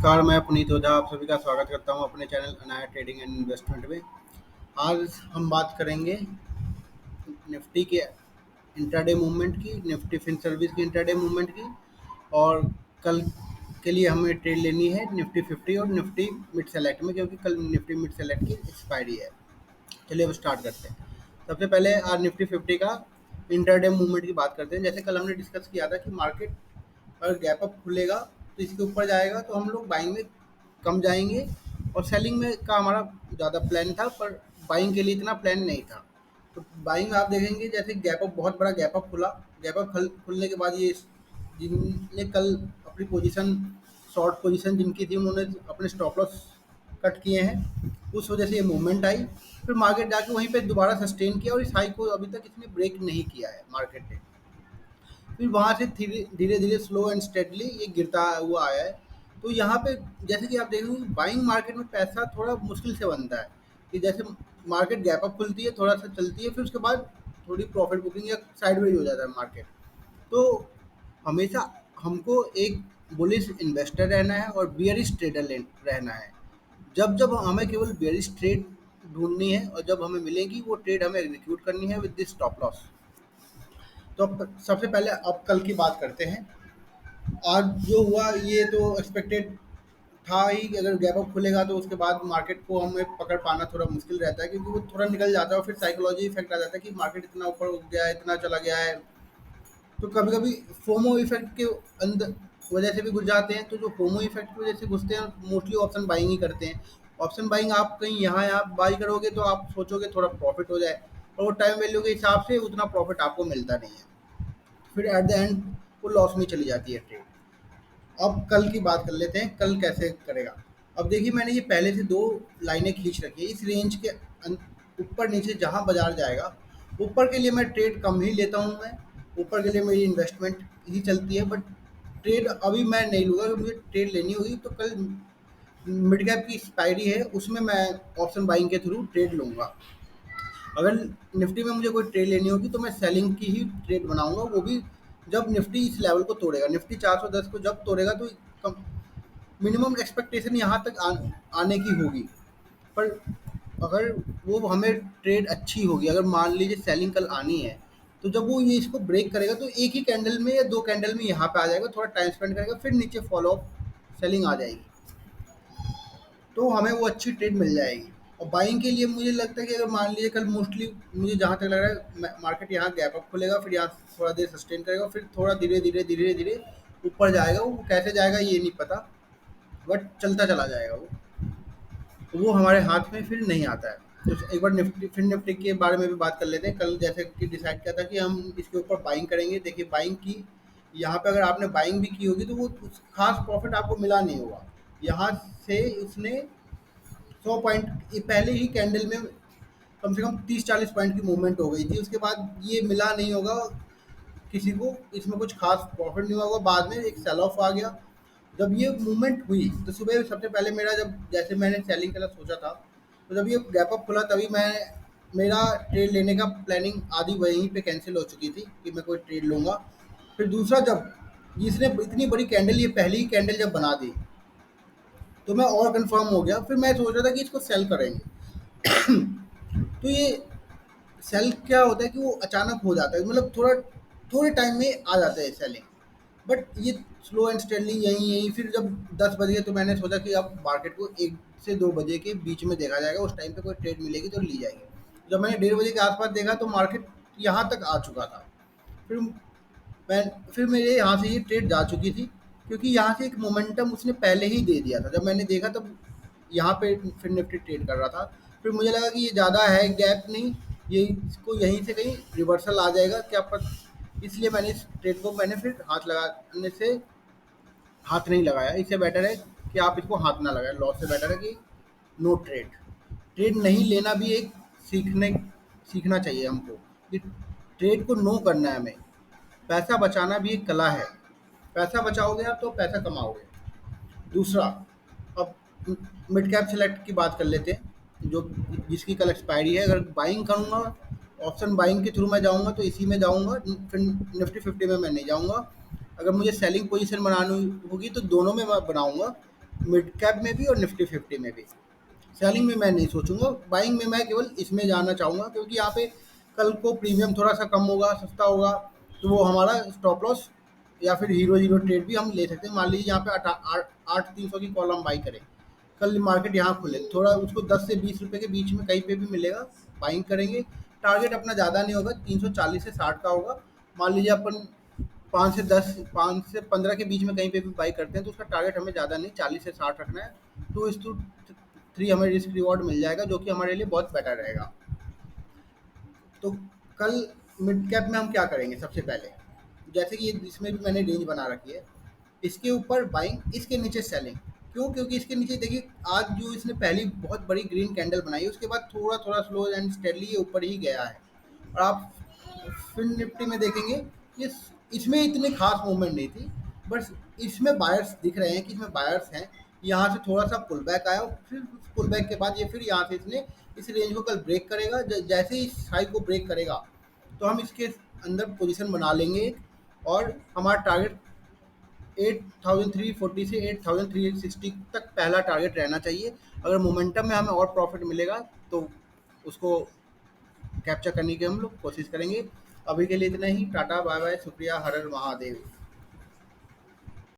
नमस्कार, मैं पुनीत ओझा आप सभी का स्वागत करता हूं अपने channel Anaya trading and investment में। आज हम बात करेंगे निफ्टी के इंट्राडे मूवमेंट की, निफ्टी फिन सर्विस की इंट्राडे मूवमेंट की। और कल के लिए हमें ट्रेड लेनी है निफ्टी 50 और निफ्टी मिड सेलेक्ट में, क्योंकि कल निफ्टी मिड सेलेक्ट की एक्सपायरी है। चलिए अब स्टार्ट करते हैं। सबसे पहले आज निफ्टी 50 का इंट्राडे मूवमेंट की बात करते हैं। जैसे कल हमने डिस्कस किया था कि मार्केट अगर गैप अप खुलेगा तो इसके ऊपर जाएगा तो हम लोग बाइंग में कम जाएंगे, और सेलिंग में का हमारा ज़्यादा प्लान था, पर बाइंग के लिए इतना प्लान नहीं था। तो बाइंग आप देखेंगे, जैसे गैप अप, बहुत बड़ा गैप अप खुला। गैप अप खुलने के बाद ये जिनने कल अपनी पोजीशन, शॉर्ट पोजीशन जिनकी थी, उन्होंने अपने स्टॉप लॉस कट किए हैं, उस वजह से ये मूवमेंट आई। फिर मार्केट जाके वहीं पे दोबारा सस्टेन किया, और इस हाई को अभी तक इसने ब्रेक नहीं किया है मार्केट ने। फिर वहाँ से धीरे धीरे धीरे स्लो एंड स्टेडली ये गिरता हुआ आया है। तो यहाँ पे जैसे कि आप देखेंगे, बाइंग मार्केट में पैसा थोड़ा मुश्किल से बनता है। कि जैसे मार्केट गैप अप खुलती है, थोड़ा सा चलती है, फिर उसके बाद थोड़ी प्रॉफिट बुकिंग या साइडवेज हो जाता है मार्केट। तो हमेशा हमको एक बुलिश इन्वेस्टर रहना है और बियरिश ट्रेडर रहना है। जब जब हमें केवल बियरिश ट्रेड ढूंढनी है, और जब हमें मिलेगी वो ट्रेड हमें एग्जीक्यूट करनी है विद दिस स्टॉप लॉस। तो अब सबसे पहले अब कल की बात करते हैं। आज जो हुआ ये तो एक्सपेक्टेड था ही कि अगर गैप अप खुलेगा तो उसके बाद मार्केट को हमें पकड़ पाना थोड़ा मुश्किल रहता है, क्योंकि वो थोड़ा निकल जाता है और फिर साइकोलॉजी इफेक्ट आ जाता है कि मार्केट इतना ऊपर उठ गया है, इतना चला गया है। तो कभी कभी फोमो इफेक्ट के अंदर वजह से भी घुस जाते हैं। तो जो फोमो इफेक्ट की वजह से घुसते हैं, मोस्टली ऑप्शन बाइंग ही करते हैं। ऑप्शन बाइंग आप कहीं यहाँ बाई करोगे तो आप सोचोगे थोड़ा प्रॉफिट हो जाए, और वो टाइम वैल्यू के हिसाब से उतना प्रॉफिट आपको मिलता नहीं है। फिर एट द एंड वो लॉस में चली जाती है ट्रेड। अब कल की बात कर लेते हैं, कल कैसे करेगा। अब देखिए, मैंने ये पहले से दो लाइनें खींच रखी है। इस रेंज के ऊपर नीचे जहां बाजार जाएगा, ऊपर के लिए मैं ट्रेड कम ही लेता हूं। मैं ऊपर के लिए मेरी इन्वेस्टमेंट ही चलती है, बट ट्रेड अभी मैं नहीं लूँगा। अगर मुझे ट्रेड लेनी होगी तो कल मिड कैप की एक्सपायरी है, उसमें मैं ऑप्शन बाइंग के थ्रू ट्रेड लूँगा। अगर निफ्टी में मुझे कोई ट्रेड लेनी होगी तो मैं सेलिंग की ही ट्रेड बनाऊंगा, वो भी जब निफ्टी इस लेवल को तोड़ेगा। निफ्टी 410 को जब तोड़ेगा तो मिनिमम एक्सपेक्टेशन यहाँ तक आने की होगी। पर अगर वो हमें ट्रेड अच्छी होगी, अगर मान लीजिए सेलिंग कल आनी है, तो जब वो ये इसको ब्रेक करेगा तो एक ही कैंडल में या दो कैंडल में यहाँ पे आ जाएगा, थोड़ा टाइम स्पेंड करेगा, फिर नीचे फॉलो अप सेलिंग आ जाएगी, तो हमें वो अच्छी ट्रेड मिल जाएगी। और बाइंग के लिए मुझे लगता है कि अगर मान लीजिए कल मोस्टली मुझे जहाँ तक लग रहा है मार्केट यहाँ गैप अप खुलेगा, फिर यहाँ थोड़ा देर सस्टेन करेगा, फिर थोड़ा धीरे धीरे ऊपर जाएगा। वो कैसे जाएगा ये नहीं पता, बट चलता चला जाएगा वो। तो वो हमारे हाथ में फिर नहीं आता है। तो एक बार निफ्टी फिर निफ्टी के बारे में भी बात कर लेते हैं। कल जैसे कि डिसाइड किया था कि हम इसके ऊपर बाइंग करेंगे। देखिए, बाइंग की यहाँ पे अगर आपने बाइंग भी की होगी तो वो खास प्रॉफिट आपको मिला नहीं होगा। यहाँ से उसने 100 पॉइंट पहले ही कैंडल में कम से कम 30-40 पॉइंट की मूवमेंट हो गई थी। उसके बाद ये मिला नहीं होगा किसी को, इसमें कुछ खास प्रॉफिट नहीं हुआ होगा। बाद में एक सेल ऑफ आ गया। जब ये मूवमेंट हुई तो सुबह सबसे पहले मेरा, जब जैसे मैंने सेलिंग करना सोचा था, तो जब ये गैप अप खुला तभी मैं मेरा ट्रेड लेने का प्लानिंग आधी वहीं पे कैंसिल हो चुकी थी कि मैं कोई ट्रेड लूँगा। फिर दूसरा, जब इसने इतनी बड़ी कैंडल, ये पहली ही कैंडल जब बना दी, तो मैं और कंफर्म हो गया। फिर मैं सोच रहा था कि इसको सेल करेंगे। तो ये सेल क्या होता है कि वो अचानक हो जाता है, मतलब थोड़े टाइम में आ जाता है सेलिंग। बट ये स्लो एंड स्टेडली यहीं यहीं फिर जब 10 बज गए तो मैंने सोचा कि अब मार्केट को 1 से 2 बजे के बीच में देखा जाएगा, उस टाइम पे कोई ट्रेड मिलेगी तो ली जाएगी। जब मैंने 1:30 बजे के आसपास देखा तो मार्केट यहाँ तक आ चुका था। फिर मैं फिर मेरे यहाँ से ये ट्रेड जा चुकी थी, क्योंकि यहाँ से एक मोमेंटम उसने पहले ही दे दिया था। जब मैंने देखा तब यहाँ पे फिर निफ्टी ट्रेड कर रहा था। फिर मुझे लगा कि ये ज़्यादा है गैप नहीं, ये इसको यहीं से कहीं रिवर्सल आ जाएगा क्या पर, इसलिए मैंने इस ट्रेड को मैंने फिर हाथ नहीं लगाया। इससे बेटर है कि आप इसको हाथ ना लगाएं। लॉस से बेटर है कि नो ट्रेड। ट्रेड नहीं लेना भी एक सीखने सीखना चाहिए हमको, कि ट्रेड को नो करना है हमें। पैसा बचाना भी एक कला है। पैसा बचाओगे आप तो पैसा कमाओगे। दूसरा, अब मिड कैप सेलेक्ट की बात कर लेते हैं, जो जिसकी कल एक्सपायरी है। अगर बाइंग करूँगा, ऑप्शन बाइंग के थ्रू मैं जाऊँगा तो इसी में जाऊँगा, फिर निफ्टी 50 में मैं नहीं जाऊँगा। अगर मुझे सेलिंग पोजीशन बनानी होगी तो दोनों में मैं बनाऊँगा, मिड कैप में भी और निफ्टी 50 में भी। सेलिंग में मैं नहीं सोचूंगा, बाइंग में मैं केवल इसमें जाना चाहूँगा, क्योंकि यहाँ पे कल को प्रीमियम थोड़ा सा कम होगा, सस्ता होगा, तो वो हमारा स्टॉप लॉस या फिर हीरो जीरो ट्रेड भी हम ले सकते हैं। मान लीजिए यहाँ पे आठ 300 की कॉल हम बाई करें, कल मार्केट यहाँ खुले थोड़ा उसको 10 से 20 रुपए के बीच में कहीं पे भी मिलेगा, बाइंग करेंगे। टारगेट अपना ज़्यादा नहीं होगा, 340 से 60 का होगा। मान लीजिए अपन 5 से 15 के बीच में कहीं पे भी बाई करते हैं, तो उसका टारगेट हमें ज़्यादा नहीं 40 से 60 रखना है। 2:3 हमें रिस्क रिवॉर्ड मिल जाएगा, जो कि हमारे लिए बहुत बेटर रहेगा। तो कल मिड कैप में हम क्या करेंगे सबसे पहले, जैसे कि ये इसमें भी मैंने रेंज बना रखी है, इसके ऊपर बाइंग, इसके नीचे सेलिंग। क्यों? क्योंकि इसके नीचे देखिए, आज जो इसने पहली बहुत बड़ी ग्रीन कैंडल बनाई है, उसके बाद थोड़ा थोड़ा स्लो एंड स्टेडली ये ऊपर ही गया है। और आप फिन निफ्टी में देखेंगे, ये इसमें इतनी खास मूवमेंट नहीं थी, बट इसमें बायर्स दिख रहे हैं कि इसमें बायर्स हैं। यहाँ से थोड़ा सा पुल बैक आया, और फिर पुल बैक के बाद ये फिर यहाँ से इसने इस रेंज को कल ब्रेक करेगा। जैसे ही इस हाई को ब्रेक करेगा, तो हम इसके अंदर पोजीशन बना लेंगे, और हमारा टारगेट 8340 से 8360 तक पहला टारगेट रहना चाहिए। अगर मोमेंटम में हमें और प्रॉफिट मिलेगा, तो उसको कैप्चर करने की हम लोग कोशिश करेंगे। अभी के लिए इतना ही। टाटा बाय बाय, शुक्रिया, हर हर महादेव।